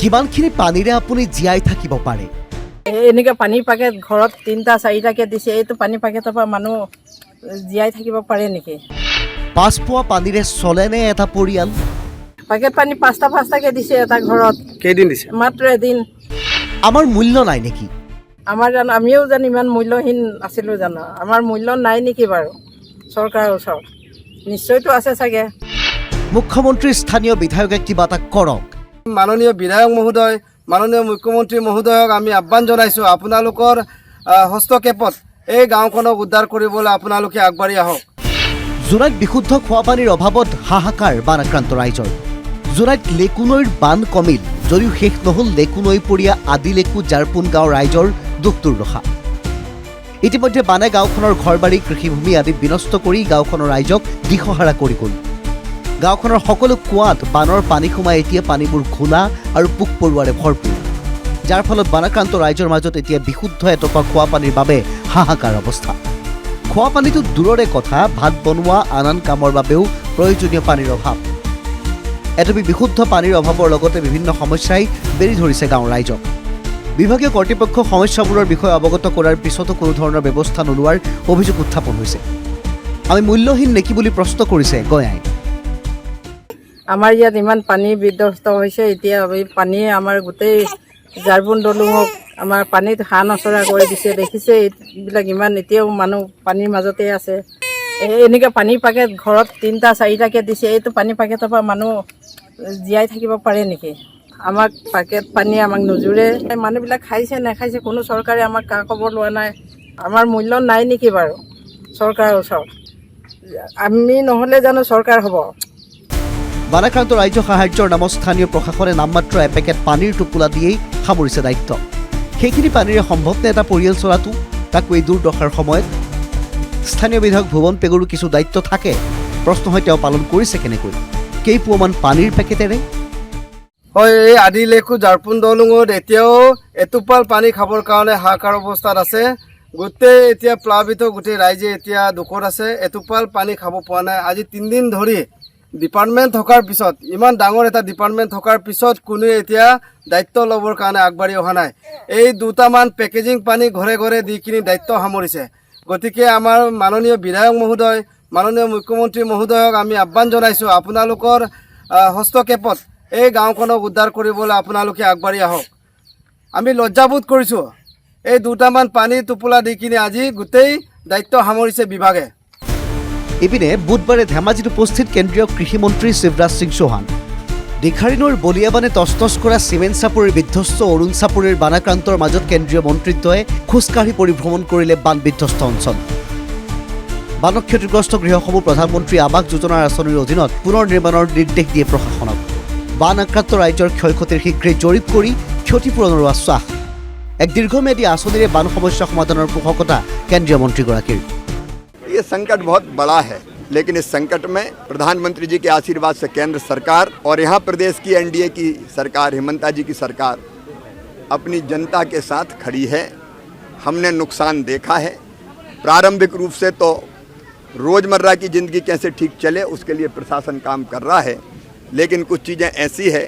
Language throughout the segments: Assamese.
কিমানখিনি পানীৰে আপুনি জীয়াই থাকিব পাৰে? এনেকৈ পানীৰ পেকেট ঘৰত 3টা 4টাকৈ দিছে। এইটো পানী পেকেটৰ পৰা মানুহ জীয়াই থাকিব পাৰে নেকি? 5 পোৱা পানীৰে চলেনে এটা পৰিয়াল? পেকেট পানী 5টাকৈ দিছে এটা ঘৰত। কেইদিন দিছে? মাত্ৰ এদিন। আমাৰ মূল্য নাই নেকি? আমিও জানো ইমান মূল্যহীন আছিলোঁ জানো? আমাৰ মূল্য নাই নেকি বাৰু চৰকাৰৰ ওচৰত? নিশ্চয়তো আছে চাগে। মুখ্যমন্ত্ৰীৰ স্থানীয় বিধায়কে কিবা এটা কৰক। মাননীয় বিধায়ক মহোদয়, মাননীয় মুখ্যমন্ত্ৰী মহোদয়ক আমি আহ্বান জনাইছোঁ, আপোনালোকৰ হস্তক্ষেপত এই গাঁওখনক উদ্ধাৰ কৰিবলৈ আপোনালোকে আগবাঢ়ি আহক। জোনাইত বিশুদ্ধ খোৱাপানীৰ অভাৱত হাহাকাৰ বান আক্ৰান্ত ৰাইজৰ। জোনাইত লেকুনৈৰ বান কমিল যদিও শেষ নহ'ল লেকুনৈপৰীয়া আদিলেকু জাৰপুন গাঁৱৰ ৰাইজৰ দুখ দুৰ্দশা। ইতিমধ্যে বানে গাঁওখনৰ ঘৰবাৰী কৃষিভূমি আদি বিনষ্ট কৰি গাঁওখনৰ ৰাইজক দিশহাৰা কৰি গ'ল। গাঁওখনৰ সকলো কুঁৱাত বানৰ পানী সোমাই এতিয়া পানীবোৰ ঘোলা আৰু পোক পৰুৱাৰে ভৰপূৰ, যাৰ ফলত বানাক্ৰান্ত ৰাইজৰ মাজত এতিয়া বিশুদ্ধ এটকা খোৱাপানীৰ বাবে হাহাকাৰ অৱস্থা। খোৱাপানীটো দূৰৰে কথা, ভাত বনোৱা আন আন কামৰ বাবেও প্ৰয়োজনীয় পানীৰ অভাৱ। এটবি বিশুদ্ধ পানীৰ অভাৱৰ লগতে বিভিন্ন সমস্যাই বেৰি ধৰিছে গাঁৱৰ ৰাইজক। বিভাগীয় কৰ্তৃপক্ষক সমস্যাবোৰৰ বিষয়ে অৱগত কৰাৰ পিছতো কোনো ধৰণৰ ব্যৱস্থা নোলোৱাৰ অভিযোগ উত্থাপন হৈছে। আমি মূল্যহীন নেকি বুলি প্ৰশ্ন কৰিছে গয়াই। আমাৰ ইয়াত ইমান পানী বিধ্বস্ত হৈছে। এতিয়া এই পানীয়ে আমাৰ গোটেই জাৰবুন দলঙক আমাৰ পানীত হাঁহ নচৰা কৰি দিছে। দেখিছে এইবিলাক ইমান এতিয়াও মানুহ পানীৰ মাজতে আছে। এনেকৈ পানীৰ পেকেট ঘৰত 3টা 4টাকৈ দিছে। এইটো পানী পেকেটৰ পৰা মানুহ জীয়াই থাকিব পাৰে নেকি? আমাক পেকেট পানী আমাক নোজোৰে। মানুহবিলাক খাইছে নাখাইছে কোনো চৰকাৰে আমাক কা খবৰ লোৱা নাই। আমাৰ মূল্য নাই নেকি বাৰু চৰকাৰৰ ওচৰত? আমি নহ'লে জানো চৰকাৰ হ'ব? বানাক্ৰান্ত ৰাজ্য সাহায্যৰ নামত স্থানীয় প্ৰশাসনে নামমাত্ৰ এপেকেট পানীৰ টোপোলা দিয়েই সামৰিছে দায়িত্ব। সেইখিনি পানীৰে সম্ভৱনে এটা পৰিয়াল চলাটো, তাকো এই দুৰ্দশাৰ সময়ত? স্থানীয় বিধায়ক ভুৱন পেগুৰু কিছু দায়িত্ব থাকে, প্ৰশ্ন হয় তেওঁ পালন কৰিছে কেনেকৈ? কেইপোৱামান পানীৰ পেকেটেৰে? হয়, এই আদিলেকু জাৰপুন দলঙত এতিয়াও এটোপাল পানী খাবৰ কাৰণে হাহাকাৰ অৱস্থাত আছে। গোটেই এতিয়া প্লাৱিত গোটেই ৰাইজে এতিয়া দুখত আছে। এটোপাল পানী খাব পৰা নাই। আজি 3 দিন ধৰি ডিপাৰ্টমেণ্ট থকাৰ পিছত, ইমান ডাঙৰ এটা ডিপাৰ্টমেণ্ট থকাৰ পিছত কোনোৱে এতিয়া দায়িত্ব ল'বৰ কাৰণে আগবাঢ়ি অহা নাই। এই 2টামান পেকেজিং পানী ঘৰে ঘৰে দি কিনি দায়িত্ব সামৰিছে। গতিকে আমাৰ মাননীয় বিধায়ক মহোদয়, মাননীয় মুখ্যমন্ত্ৰী মহোদয়ক আমি আহ্বান জনাইছোঁ, আপোনালোকৰ হস্তক্ষেপত এই গাঁওখনক উদ্ধাৰ কৰিবলৈ আপোনালোকে আগবাঢ়ি আহক। আমি লজ্জাবোধ কৰিছোঁ। এই 2টামান পানী টোপোলা দি কিনি আজি গোটেই দায়িত্ব সামৰিছে বিভাগে। ইপিনে বুধবাৰে ধেমাজিত উপস্থিত কেন্দ্ৰীয় কৃষিমন্ত্ৰী শিৱৰাজ সিং চৌহান। দীঘাৰিনৈৰ বলিয়াবানে তছতছ কৰা চিমেণ্ট চাপৰিৰ বিধ্বস্ত অৰুণ চাপৰিৰ বানাক্ৰান্তৰ মাজত কেন্দ্ৰীয় মন্ত্ৰীদ্বয়ে খোজকাঢ়ি পৰিভ্ৰমণ কৰিলে বান বিধ্বস্ত অঞ্চল। বানত ক্ষতিগ্ৰস্ত গৃহসমূহ প্ৰধানমন্ত্ৰী আৱাস যোজনাৰ আঁচনিৰ অধীনত পুনৰ নিৰ্মাণৰ নিৰ্দেশ দিয়ে প্ৰশাসনক। বান আক্ৰান্ত ৰাজ্যৰ ক্ষয় ক্ষতিৰ শীঘ্ৰে জৰীপ কৰি ক্ষতিপূৰণৰ আশ্বাস। এক দীৰ্ঘম্যাদী আঁচনিৰে বান সমস্যা সমাধানৰ পোষকতা কেন্দ্ৰীয় মন্ত্ৰীগৰাকীৰ। ये संकट बहुत बड़ा है, लेकिन इस संकट में प्रधानमंत्री जी के आशीर्वाद से केंद्र सरकार और यहाँ प्रदेश की एनडीए की सरकार, हिमंता जी की सरकार अपनी जनता के साथ खड़ी है। हमने नुकसान देखा है। प्रारंभिक रूप से तो रोज़मर्रा की ज़िंदगी कैसे ठीक चले उसके लिए प्रशासन काम कर रहा है, लेकिन कुछ चीज़ें ऐसी है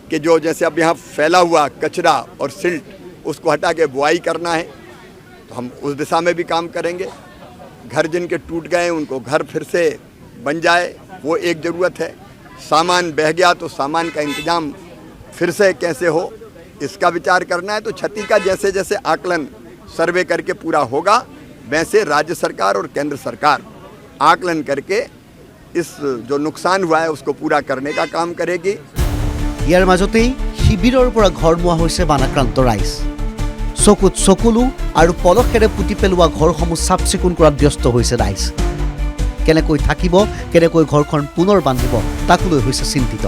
कि जो जैसे अब यहाँ फैला हुआ कचरा और सिल्ट उसको हटा के बुआई करना है, तो हम उस दिशा में भी काम करेंगे। घर जिनके टूट गए उनको घर फिर से बन जाए, वो एक ज़रूरत है। सामान बह गया तो सामान का इंतज़ाम फिर से कैसे हो इसका विचार करना है। तो क्षति का जैसे जैसे आकलन सर्वे करके पूरा होगा, वैसे राज्य सरकार और केंद्र सरकार आकलन करके इस जो नुकसान हुआ है उसको पूरा करने का काम करेगी। ইয়াৰ মাজতেই শিবিৰৰ পৰা ঘৰ মোৱা হৈছে বানাক্ৰান্ত ৰাইজ। চকুত চকুলো আৰু পলসেৰে পুতি পেলোৱা ঘৰসমূহ চাফ চিকুণ কৰাত ব্যস্ত হৈছে ৰাইজ। কেনেকৈ থাকিব, কেনেকৈ ঘৰখন পুনৰ বান্ধিব তাকো লৈ হৈছে চিন্তিত।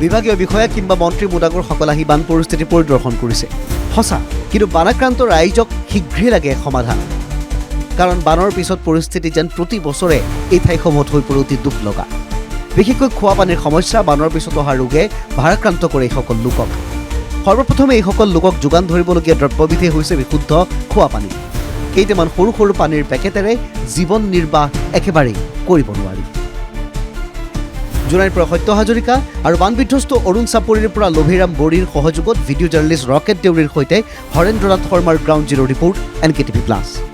বিভাগীয় বিষয়া কিংবা মন্ত্ৰী মোদাগৰসকল আহি বান পৰিস্থিতি পৰিদৰ্শন কৰিছে সঁচা, কিন্তু বানাক্ৰান্ত ৰাইজক শীঘ্ৰেই লাগে সমাধান। কাৰণ বানৰ পিছত পৰিস্থিতি যেন প্ৰতি বছৰে এই ঠাইসমূহত হৈ পৰে অতি দুখ লগা। বিশেষকৈ খোৱাপানীৰ সমস্যা, বানৰ পিছত অহা ৰোগে ভাৰাক্ৰান্ত কৰে এইসকল লোকক। সৰ্বপ্ৰথমে এইসকল লোকক যোগান ধৰিবলগীয়া দ্ৰব্যবিধেই হৈছে বিশুদ্ধ খোৱাপানী। কেইটামান সৰু সৰু পানীৰ পেকেটেৰে জীৱন নিৰ্বাহ একেবাৰেই কৰিব নোৱাৰি। জোনাইৰ পৰা সত্য হাজৰিকা আৰু বান বিধ্বস্ত অৰুণ চাপৰিৰ পৰা লভিৰাম বড়িৰ সহযোগত ভিডিঅ' জাৰ্নেলিষ্ট ৰকেট দেউৰীৰ সৈতে হৰেন্দ্ৰ নাথ শৰ্মাৰ গ্ৰাউণ্ড জিৰ' ৰিপৰ্ট NKTV+।